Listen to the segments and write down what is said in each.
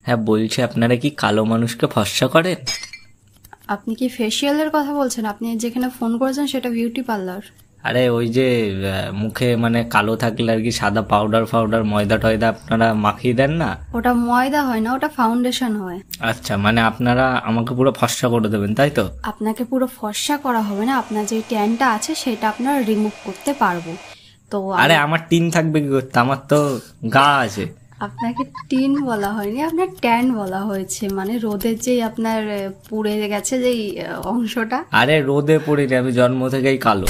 হ্যাঁ, বলছি আপনারা কি কালো মানুষকে ফর্সা করেন? আপনি কি ফেসিয়ালের কথা বলছেন? আপনি যেখানে ফোন করেছেন সেটা বিউটি পার্লার। আরে ওই যে মুখে মানে কালো থাকলে আর কি সাদা পাউডার ফাউডার ময়দা টয়দা আপনারা মাখিয়ে দেন না? ওটা ময়দা হয় না, ওটা ফাউন্ডেশন হয়। আচ্ছা, মানে আপনারা আমাকে পুরো ফর্সা করে দেবেন তাই তো? আপনাকে পুরো ফর্সা করা হবে না, আপনার যে ট্যানটা আছে সেটা আপনারা রিমুভ করতে পারবো। তো আরে আমার টিন থাকবে কি করতে, আমার তো গা আছে। আপনাকে টিন বলা হয়নি, আপনার ট্যান বলা হয়েছে, মানে রোদের যে আপনার পুড়ে গেছে যেই অংশটা। আরে রোদে পড়িনি, আমি জন্ম থেকেই কালো।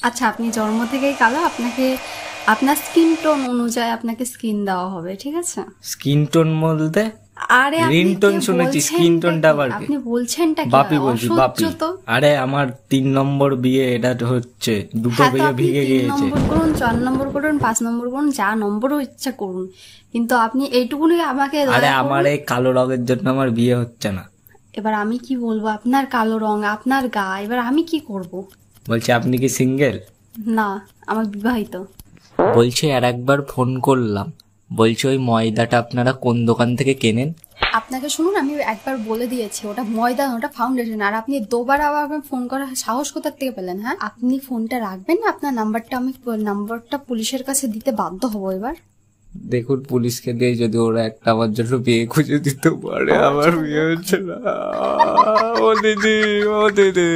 আচ্ছা, আপনি জন্ম থেকেই কালো, আপনাকে আপনার স্কিন টোন অনুযায়ী আপনাকে স্কিন দেওয়া হবে, ঠিক আছে? স্কিন টোন বলতে? আরে রিংটোন শুনেছি, স্কিন টোনটা আবার কি? আপনি বলছেনটা কি? বাপি বলছি, বাপি। তো আরে আমার 3 নম্বর বিয়ে, এটা হচ্ছে দুটো হ্যাঁ, তো বিয়ে আপনি ভিগে 3 গিয়েছে। নম্বর করুন, 4 নম্বর করুন, 5 নম্বর করুন, যা নম্বরও ইচ্ছা করুন, কিন্তু আপনি এইটুকুনি আমাকে দয়া আরে করুন। আমার এই কালো রঙের জন্য আমার বিয়ে হচ্ছে না। এবার আমি কি বলবো? আপনার কালো রং, আপনার গা, এবার আমি কি করব? বলছি আপনি কি সিঙ্গেল? না, আমার বিবাহিত। বলছি আর একবার ফোন করলাম, বলছি ওই ময়দাটা আপনারা কোন দোকান থেকে কেনেন? আপনাকে শুনুন, আমি একবার বলে দিয়েছি ওটা ময়দা, ওটা ফাউন্ডেশন। আর আপনি দুবার আবার ফোন করার সাহস কোথা থেকে পেলেন? হ্যাঁ, আপনি ফোনটা রাখবেন না? আপনার নাম্বারটা আমি পুলিশের কাছে দিতে বাধ্য হবো এবার। দেখুন, পুলিশকে দিয়ে যদি ওরা একটা আমার জন্য বিয়ে খুঁজে দিতে পারে, আমার বিয়ে হচ্ছে না। ও দিদি, ও দিদি।